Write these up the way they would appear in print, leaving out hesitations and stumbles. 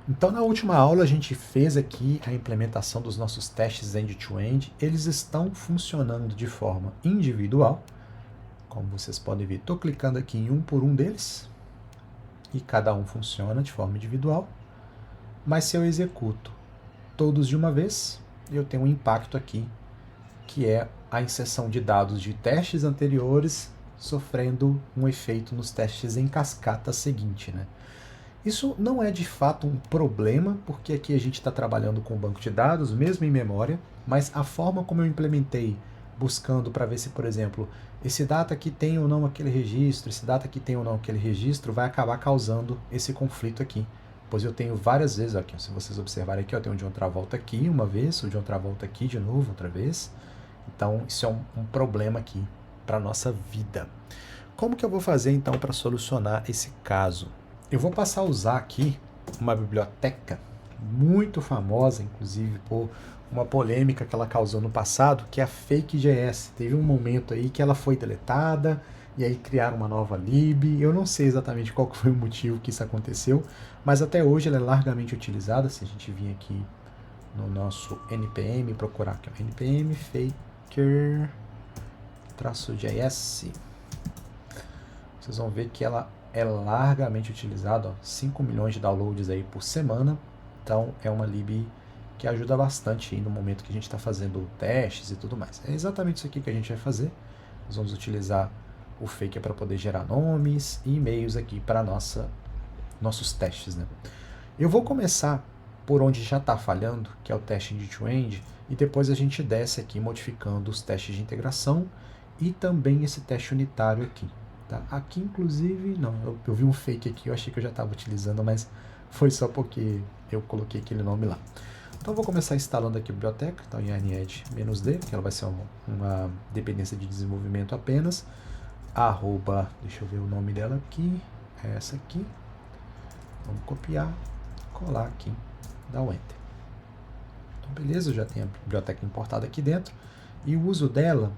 Então, na última aula, a gente fez aqui a implementação dos nossos testes end-to-end. Eles estão funcionando de forma individual. Como vocês podem ver, estou clicando aqui em um por um deles. E cada um funciona de forma individual. Mas se eu executo todos de uma vez, eu tenho um impacto aqui, que é a inserção de dados de testes anteriores sofrendo um efeito nos testes em cascata seguinte, né? Isso não é de fato um problema, porque aqui a gente está trabalhando com banco de dados, mesmo em memória, mas a forma como eu implementei, buscando para ver se, por exemplo, esse data aqui tem ou não aquele registro, esse data aqui tem ou não aquele registro, vai acabar causando esse conflito aqui. Pois eu tenho várias vezes, aqui, se vocês observarem aqui, eu tenho o John Travolta aqui uma vez, o John Travolta aqui de novo outra vez. Então isso é um problema aqui para a nossa vida. Como que eu vou fazer então para solucionar esse caso? Eu vou passar a usar aqui uma biblioteca muito famosa, inclusive por uma polêmica que ela causou no passado, que é a Fake.js. Teve um momento aí que ela foi deletada, e aí criaram uma nova lib. Eu não sei exatamente qual foi o motivo que isso aconteceu, mas até hoje ela é largamente utilizada. Se a gente vir aqui no nosso npm, procurar aqui, npm faker-js, vocês vão ver que ela é largamente utilizada, 5 milhões de downloads aí por semana. Então é uma lib que ajuda bastante aí no momento que a gente está fazendo testes e tudo mais. É exatamente isso aqui que a gente vai fazer. Nós vamos utilizar o Faker para poder gerar nomes e e-mails aqui para nossos testes, né? Eu vou começar por onde já está falhando, que é o teste end-to-end, e depois a gente desce aqui modificando os testes de integração e também esse teste unitário aqui. Tá? Aqui, inclusive, não, eu vi um fake aqui, eu achei que eu já estava utilizando, mas foi só porque eu coloquei aquele nome lá. Então, eu vou começar instalando aqui a biblioteca, então yarn-add-d, que ela vai ser uma dependência de desenvolvimento apenas, deixa eu ver o nome dela aqui, é essa aqui, vamos copiar, colar aqui, dar o Enter. Então, beleza, eu já tenho a biblioteca importada aqui dentro, e o uso dela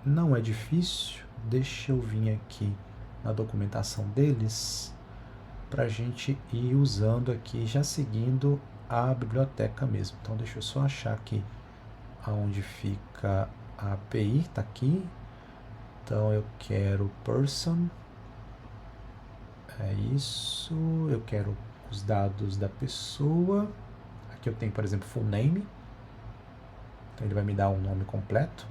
não é difícil. Deixa eu vir aqui na documentação deles para a gente ir usando aqui, já seguindo a biblioteca mesmo. Então deixa eu só achar aqui aonde fica a API, está aqui. Então eu quero person, é isso, eu quero os dados da pessoa. Aqui eu tenho, por exemplo, full name, então ele vai me dar um nome completo.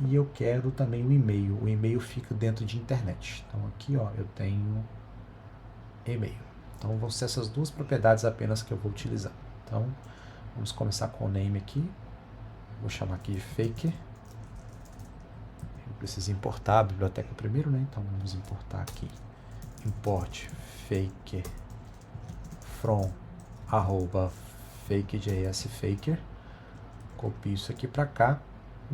E eu quero também o e-mail. O e-mail fica dentro de internet. Então aqui ó, eu tenho e-mail. Então vão ser essas duas propriedades apenas que eu vou utilizar. Então vamos começar com o name aqui. Vou chamar aqui de faker. Eu preciso importar a biblioteca primeiro, né? Então vamos importar aqui. Import faker from @fake.js faker. Copio isso aqui para cá.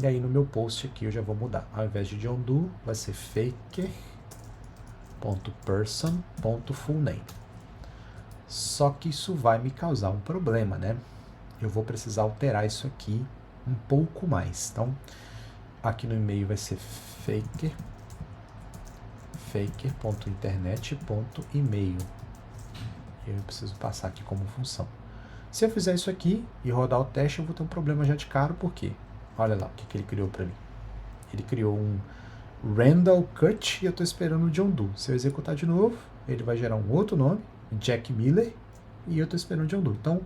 E aí no meu post aqui eu já vou mudar. Ao invés de John Doe, vai ser faker.person.fullname. Só que isso vai me causar um problema, né? Eu vou precisar alterar isso aqui um pouco mais. Então, aqui no e-mail vai ser faker.internet.email. E eu preciso passar aqui como função. Se eu fizer isso aqui e rodar o teste, eu vou ter um problema já de cara, por quê? Olha lá o que ele criou para mim. Ele criou um Randall Cut e eu estou esperando o John Doe. Se eu executar de novo, ele vai gerar um outro nome, Jack Miller, e eu estou esperando o John Doe. Então,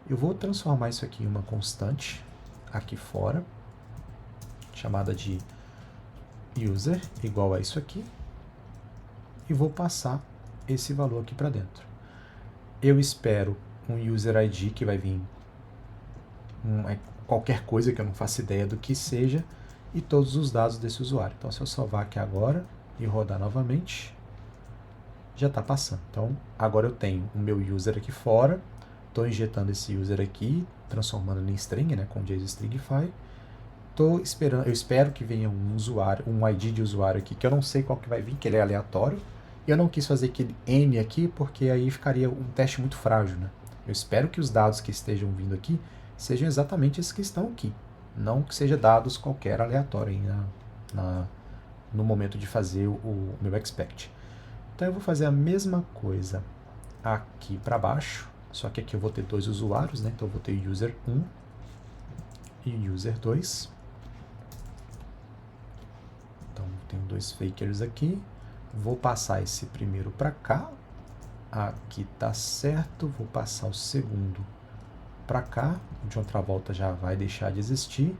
eu vou transformar isso aqui em uma constante aqui fora, chamada de user, igual a isso aqui, e vou passar esse valor aqui para dentro. Eu espero um user ID que vai vir qualquer coisa que eu não faço ideia do que seja, e todos os dados desse usuário. Então, se eu salvar aqui agora e rodar novamente, já está passando. Então, agora eu tenho o meu user aqui fora, estou injetando esse user aqui, transformando em string, né, com JSONstringify. Eu espero que venha um usuário, um ID de usuário aqui, que eu não sei qual que vai vir, que ele é aleatório. E eu não quis fazer aquele N aqui, porque aí ficaria um teste muito frágil, né? Eu espero que os dados que estejam vindo aqui sejam exatamente esses que estão aqui. Não que seja dados qualquer aleatório aí no momento de fazer o meu expect. Então eu vou fazer a mesma coisa aqui para baixo. Só que aqui eu vou ter dois usuários, né? Então eu vou ter user 1 e user 2. Então tenho dois fakers aqui. Vou passar esse primeiro para cá. Aqui tá certo. Vou passar o segundo para cá. O John Travolta já vai deixar de existir.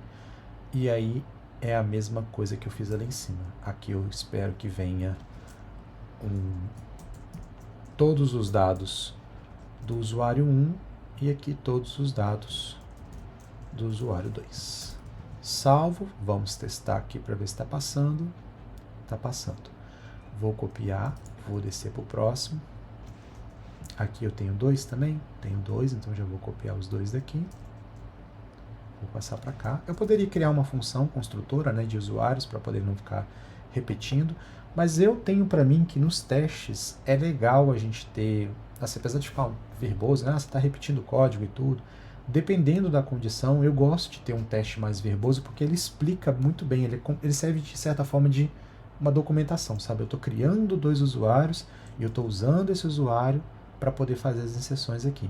E aí é a mesma coisa que eu fiz ali em cima. Aqui eu espero que venha todos os dados do usuário 1 e aqui todos os dados do usuário 2. Salvo, vamos testar aqui para ver se está passando. Está passando. Vou copiar, vou descer para o próximo. Aqui eu tenho dois também, tenho dois, então já vou copiar os dois daqui. Vou passar para cá. Eu poderia criar uma função construtora, né, de usuários para poder não ficar repetindo, mas eu tenho para mim que nos testes é legal a gente ter, apesar de ficar verboso, né, você está repetindo o código e tudo, dependendo da condição, eu gosto de ter um teste mais verboso porque ele explica muito bem, ele serve de certa forma de uma documentação, sabe? Eu estou criando dois usuários e eu estou usando esse usuário para poder fazer as inserções aqui.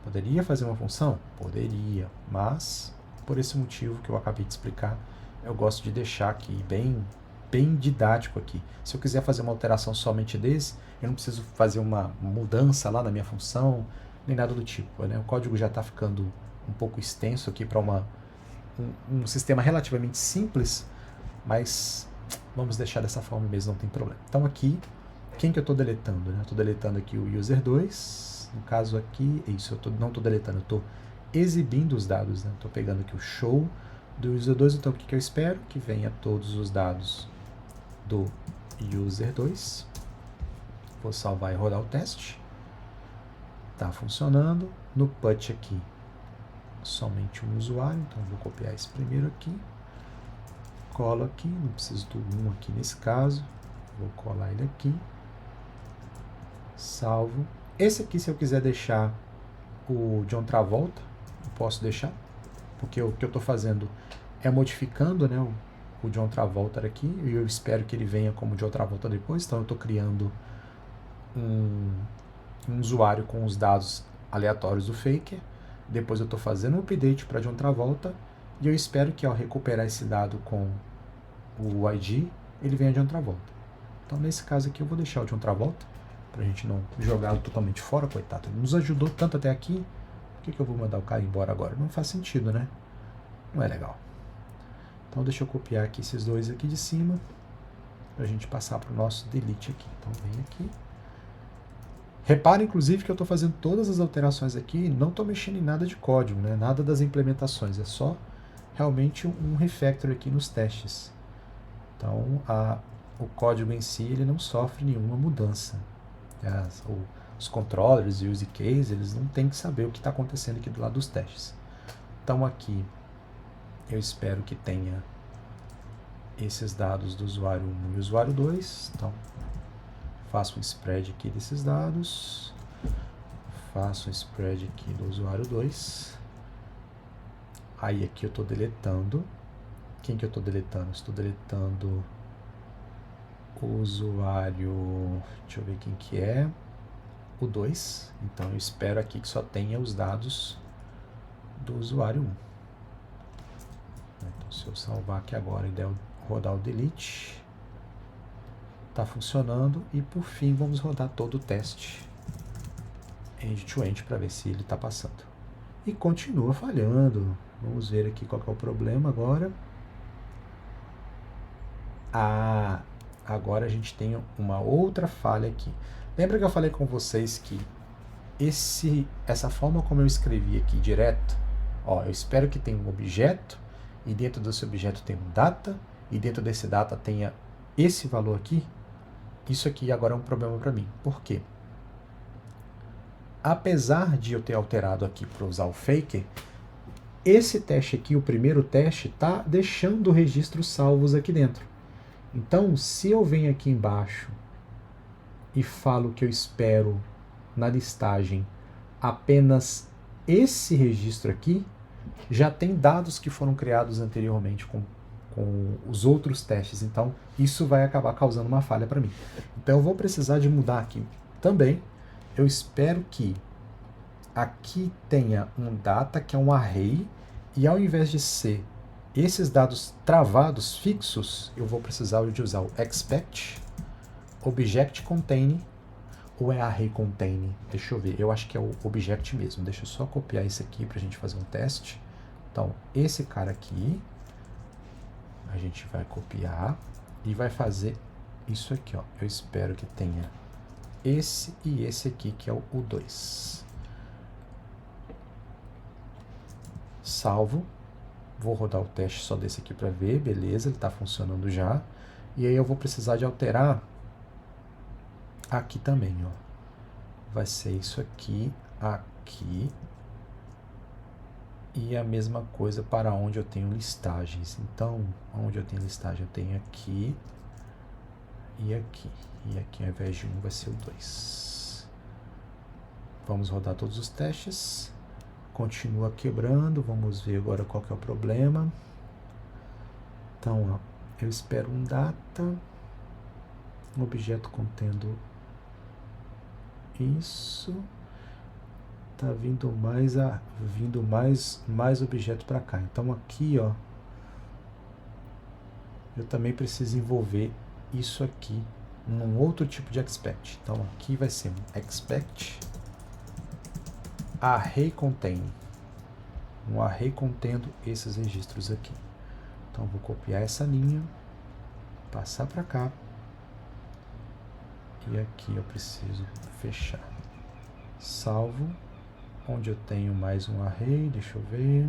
Poderia fazer uma função? Poderia, mas por esse motivo que eu acabei de explicar, eu gosto de deixar aqui bem didático aqui. Se eu quiser fazer uma alteração somente desse, eu não preciso fazer uma mudança lá na minha função, nem nada do tipo, né? O código já está ficando um pouco extenso aqui para um sistema relativamente simples, mas vamos deixar dessa forma mesmo, não tem problema. Então aqui, quem que eu estou deletando? Né? Eu estou deletando aqui o user 2, no caso aqui, isso, não estou deletando, eu estou exibindo os dados, né? Estou pegando aqui o show do user 2, então o que eu espero? Que venha todos os dados do user 2. Vou salvar e rodar o teste. Está funcionando. No put aqui, somente um usuário, então eu vou copiar esse primeiro aqui. Colo aqui, não preciso do 1 aqui nesse caso. Vou colar ele aqui. Salvo. Esse aqui, se eu quiser deixar o John Travolta, eu posso deixar, porque o que eu estou fazendo é modificando, né, o John Travolta aqui, e eu espero que ele venha como John Travolta depois, então eu estou criando um usuário com os dados aleatórios do faker, depois eu estou fazendo um update para John Travolta, e eu espero que ao recuperar esse dado com o ID, ele venha John Travolta. Então nesse caso aqui eu vou deixar o John Travolta, para a gente não jogá-lo totalmente fora, coitado. Ele nos ajudou tanto até aqui, por que eu vou mandar o cara embora agora? Não faz sentido, né? Não é legal. Então deixa eu copiar aqui esses dois aqui de cima, para a gente passar para o nosso delete aqui. Então vem aqui. Repara, inclusive, que eu estou fazendo todas as alterações aqui, não estou mexendo em nada de código, né? Nada das implementações, é só realmente um refactor aqui nos testes. Então o código em si ele não sofre nenhuma mudança. Os controllers e os use case, eles não têm que saber o que está acontecendo aqui do lado dos testes. Então aqui eu espero que tenha esses dados do usuário 1 e usuário 2. Então faço um spread aqui desses dados. Faço um spread aqui do usuário 2. Aí aqui eu estou deletando. Quem que eu estou deletando? Estou deletando o usuário, deixa eu ver quem que é, o 2. Então eu espero aqui que só tenha os dados do usuário 1. Então se eu salvar aqui agora e der rodar o delete, está funcionando. E por fim vamos rodar todo o teste end-to-end para ver se ele está passando. E continua falhando. Vamos ver aqui qual que é o problema agora. Agora a gente tem uma outra falha aqui. Lembra que eu falei com vocês que essa forma como eu escrevi aqui direto, eu espero que tenha um objeto, e dentro desse objeto tem um data, e dentro desse data tenha esse valor aqui. Isso aqui agora é um problema para mim. Por quê? Apesar de eu ter alterado aqui para usar o faker, esse teste aqui, o primeiro teste, está deixando registros salvos aqui dentro. Então, se eu venho aqui embaixo e falo que eu espero na listagem apenas esse registro aqui, já tem dados que foram criados anteriormente com os outros testes. Então, isso vai acabar causando uma falha para mim. Então, eu vou precisar de mudar aqui também. Eu espero que aqui tenha um data que é um array, e ao invés de ser esses dados travados, fixos, eu vou precisar de usar o expect, object contain, ou é array contain? Deixa eu ver, eu acho que é o object mesmo. Deixa eu só copiar esse aqui para a gente fazer um teste. Então, esse cara aqui, a gente vai copiar e vai fazer isso aqui, ó. Eu espero que tenha esse e esse aqui, que é o 2. Salvo. Vou rodar o teste só desse aqui para ver. Beleza, ele está funcionando já. E aí eu vou precisar de alterar aqui também, ó. Vai ser isso aqui, aqui. E a mesma coisa para onde eu tenho listagens. Então, onde eu tenho listagem, eu tenho aqui e aqui. E aqui, ao invés de 1, vai ser o 2. Vamos rodar todos os testes. Continua quebrando. Vamos ver agora qual que é o problema. Então, ó, eu espero um data. Um objeto contendo isso. Tá vindo mais objeto para cá. Então aqui, ó, eu também preciso envolver isso aqui num outro tipo de expect. Então aqui vai ser um expect array contain. Um array contendo esses registros aqui. Então vou copiar essa linha, passar para cá. E aqui eu preciso fechar. Salvo. Onde eu tenho mais um array, deixa eu ver.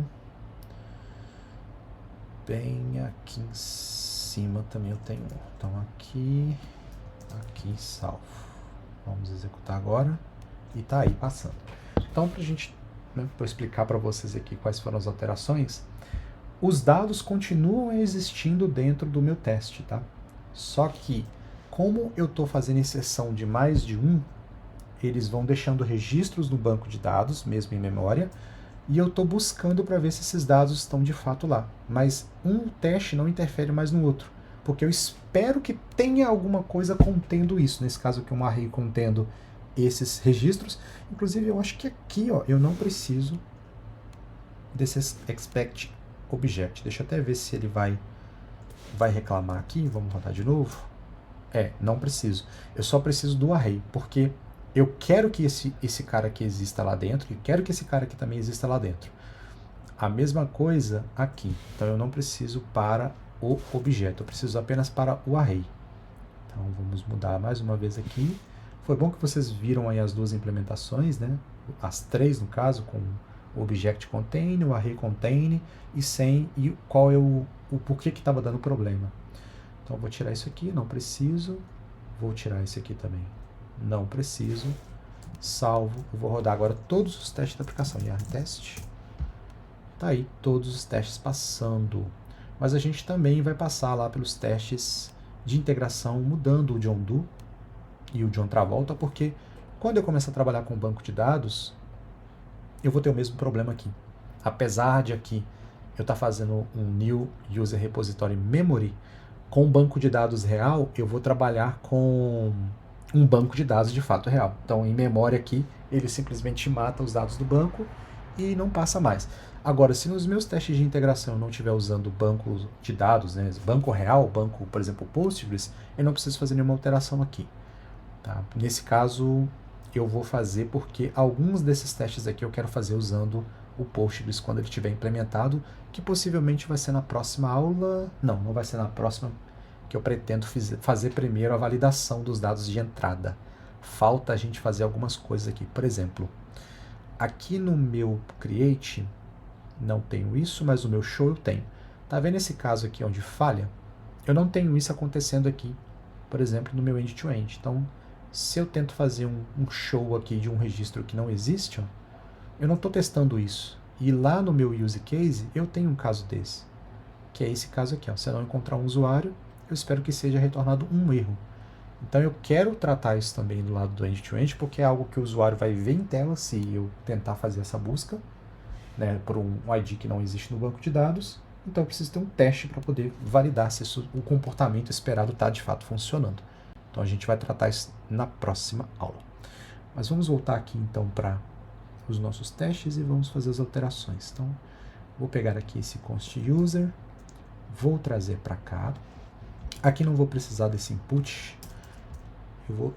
Bem aqui em cima também eu tenho um. Então aqui, salvo. Vamos executar agora. E tá aí passando. Então, pra gente, né, para explicar para vocês aqui quais foram as alterações, os dados continuam existindo dentro do meu teste, tá? Só que, como eu estou fazendo inserção de mais de um, eles vão deixando registros no banco de dados, mesmo em memória, e eu estou buscando para ver se esses dados estão de fato lá. Mas um teste não interfere mais no outro, porque eu espero que tenha alguma coisa contendo isso. Nesse caso aqui, um array contendo esses registros. Inclusive, eu acho que aqui, ó, eu não preciso desse expect object. Deixa eu até ver se ele vai reclamar aqui. Vamos rodar de novo. Não preciso. Eu só preciso do array, porque eu quero que esse cara aqui exista lá dentro e quero que esse cara aqui também exista lá dentro. A mesma coisa aqui. Então, eu não preciso para o objeto, eu preciso apenas para o array. Então, vamos mudar mais uma vez aqui. Foi bom que vocês viram aí as duas implementações, né? As três, no caso, com o object contain, o array contain e sem, e qual é o porquê que estava dando problema. Então, eu vou tirar isso aqui, não preciso. Vou tirar esse aqui também. Não preciso. Salvo. Eu vou rodar agora todos os testes da aplicação. YARN teste. Tá aí todos os testes passando. Mas a gente também vai passar lá pelos testes de integração, mudando o John Doe e o John Travolta, porque quando eu começar a trabalhar com banco de dados, eu vou ter o mesmo problema aqui. Apesar de aqui eu estar fazendo um New User Repository Memory, com um banco de dados real, eu vou trabalhar com um banco de dados de fato real. Então, em memória aqui, ele simplesmente mata os dados do banco e não passa mais. Agora, se nos meus testes de integração eu não estiver usando banco de dados, né, banco real, banco, por exemplo, Postgres, eu não preciso fazer nenhuma alteração aqui. Tá? Nesse caso, eu vou fazer porque alguns desses testes aqui eu quero fazer usando o Postgres quando ele estiver implementado, que possivelmente vai ser na próxima aula. Não vai ser na próxima, que eu pretendo fazer primeiro a validação dos dados de entrada. Falta a gente fazer algumas coisas aqui. Por exemplo, aqui no meu Create não tenho isso, mas no meu Show eu tenho. Tá vendo esse caso aqui onde falha? Eu não tenho isso acontecendo aqui, por exemplo, no meu end-to-end. Então, se eu tento fazer um show aqui de um registro que não existe, ó, eu não estou testando isso. E lá no meu use case, eu tenho um caso desse, que é esse caso aqui. Ó. Se eu não encontrar um usuário, eu espero que seja retornado um erro. Então, eu quero tratar isso também do lado do end-to-end, porque é algo que o usuário vai ver em tela se eu tentar fazer essa busca, né, por um ID que não existe no banco de dados. Então, eu preciso ter um teste para poder validar se o comportamento esperado está de fato funcionando. Então, a gente vai tratar isso na próxima aula. Mas vamos voltar aqui, então, para os nossos testes e vamos fazer as alterações. Então, vou pegar aqui esse const user, vou trazer para cá. Aqui não vou precisar desse input, eu vou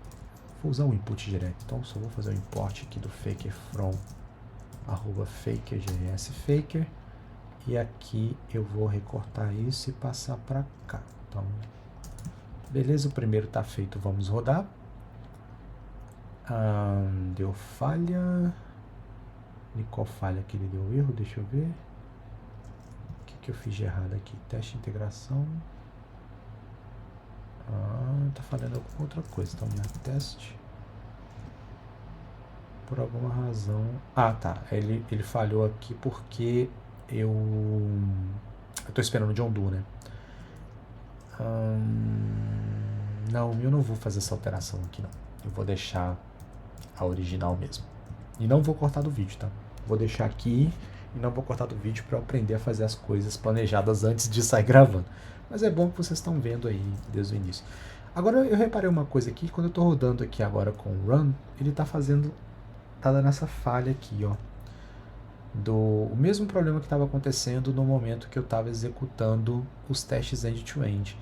usar um input direto, então só vou fazer o import aqui do faker from @faker.js_faker e aqui eu vou recortar isso e passar para cá. Então, beleza, o primeiro está feito, vamos rodar. Deu falha. E qual falha que ele deu erro? Deixa eu ver. O que eu fiz de errado aqui? Teste de integração. Tá falhando alguma outra coisa. Então, minha teste. Por alguma razão. Tá. Ele falhou aqui porque eu tô esperando o John Doe, né? Não, eu não vou fazer essa alteração aqui, não. Eu vou deixar a original mesmo. E não vou cortar do vídeo, tá? Vou deixar aqui e não vou cortar do vídeo para eu aprender a fazer as coisas planejadas antes de sair gravando. Mas é bom que vocês estão vendo aí desde o início. Agora eu reparei uma coisa aqui, quando eu estou rodando aqui agora com o Run, ele tá dando essa falha aqui, ó. O mesmo problema que estava acontecendo no momento que eu estava executando os testes end-to-end.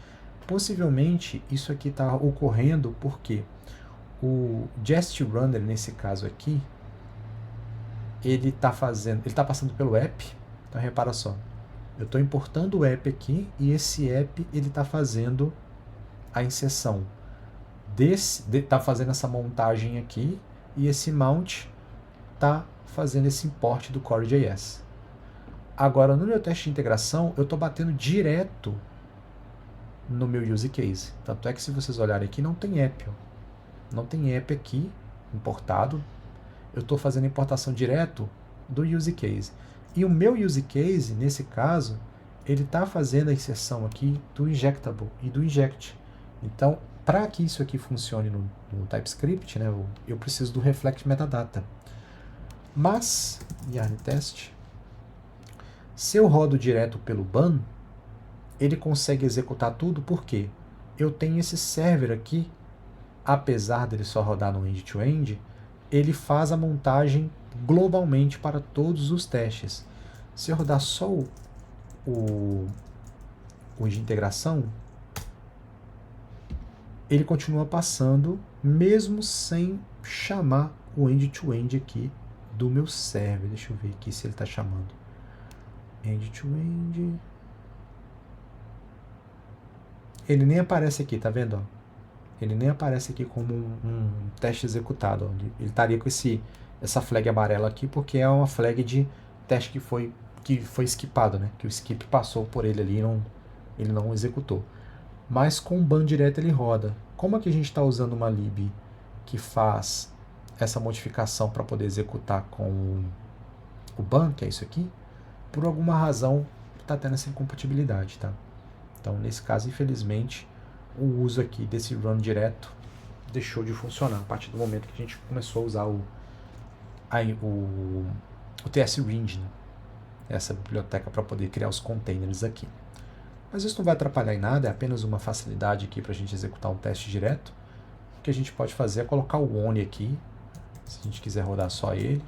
Possivelmente isso aqui está ocorrendo porque o Jest Runner, nesse caso aqui, ele está passando pelo app. Então repara só, eu estou importando o app aqui e esse app ele está fazendo a inserção está fazendo essa montagem aqui e esse mount está fazendo esse import do Core.js. Agora no meu teste de integração eu estou batendo direto no meu use case. Tanto é que se vocês olharem aqui não tem app, ó. Não tem app aqui importado. Eu estou fazendo importação direto do use case. E o meu use case, nesse caso, ele está fazendo a inserção aqui do injectable e do inject. Então, para que isso aqui funcione no TypeScript, né, eu preciso do reflect metadata. Mas, yarn test, se eu rodo direto pelo ban, ele consegue executar tudo porque eu tenho esse server aqui, apesar dele só rodar no end-to-end, ele faz a montagem globalmente para todos os testes. Se eu rodar só o de integração, ele continua passando, mesmo sem chamar o end-to-end aqui do meu server. Deixa eu ver aqui se ele está chamando. End-to-end. Ele nem aparece aqui, tá vendo? Ele nem aparece aqui como um teste executado. Ele estaria com essa flag amarela aqui, porque é uma flag de teste que foi skipado, né? Que o skip passou por ele ali e ele não executou. Mas com o ban direto ele roda. Como é que a gente está usando uma lib que faz essa modificação para poder executar com o ban, que é isso aqui, por alguma razão está tendo essa incompatibilidade, tá? Então, nesse caso, infelizmente, o uso aqui desse run direto deixou de funcionar a partir do momento que a gente começou a usar o tsrind, né? Essa biblioteca para poder criar os containers aqui. Mas isso não vai atrapalhar em nada, é apenas uma facilidade aqui para a gente executar um teste direto. O que a gente pode fazer é colocar o on aqui, se a gente quiser rodar só ele,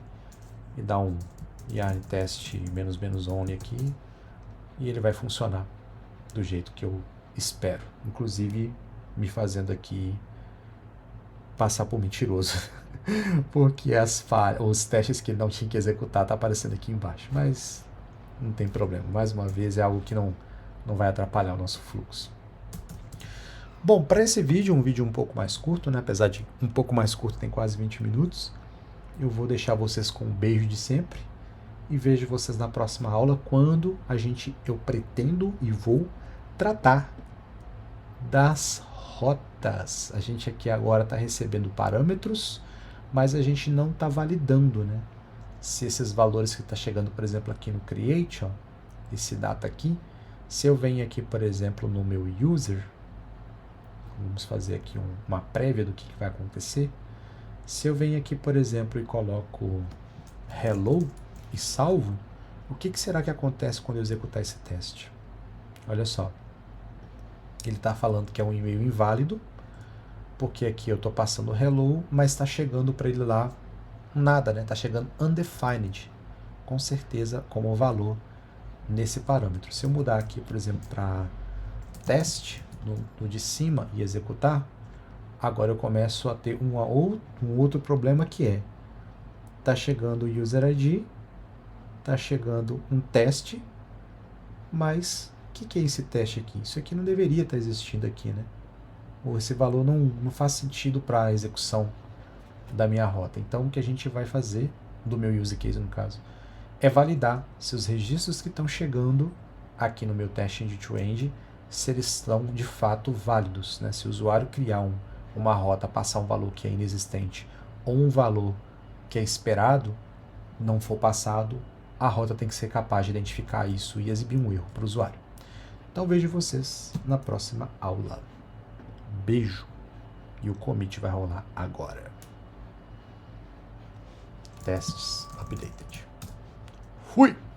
e dar um yarn test --on aqui, e ele vai funcionar do jeito que eu espero, inclusive me fazendo aqui passar por mentiroso, porque os testes que ele não tinha que executar tá aparecendo aqui embaixo, mas não tem problema, mais uma vez é algo que não vai atrapalhar o nosso fluxo. Bom, para esse vídeo, um vídeo um pouco mais curto, né? Apesar de um pouco mais curto, tem quase 20 minutos, eu vou deixar vocês com um beijo de sempre e vejo vocês na próxima aula, quando eu pretendo e vou tratar das rotas. A gente aqui agora está recebendo parâmetros, mas a gente não está validando, né? Se esses valores que está chegando, por exemplo, aqui no create, ó, esse data aqui, se eu venho aqui, por exemplo, no meu user, vamos fazer aqui uma prévia do que vai acontecer. Se eu venho aqui, por exemplo, e coloco hello e salvo, o que será que acontece quando eu executar esse teste? Olha só, ele está falando que é um e-mail inválido, porque aqui eu estou passando hello, mas está chegando para ele lá nada, né? Está chegando undefined, com certeza, como valor nesse parâmetro. Se eu mudar aqui, por exemplo, para teste, no de cima, e executar, agora eu começo a ter um outro problema, que é, está chegando o user ID, está chegando um teste, mas o que é esse teste aqui? Isso aqui não deveria estar existindo aqui, né? Ou esse valor não faz sentido para a execução da minha rota. Então, o que a gente vai fazer, do meu use case no caso, é validar se os registros que estão chegando aqui no meu teste end-to-end, se eles estão de fato válidos, né? Se o usuário criar uma rota, passar um valor que é inexistente ou um valor que é esperado não for passado, a rota tem que ser capaz de identificar isso e exibir um erro para o usuário. Então vejo vocês na próxima aula. Beijo! E o commit vai rolar agora. Tests updated. Fui!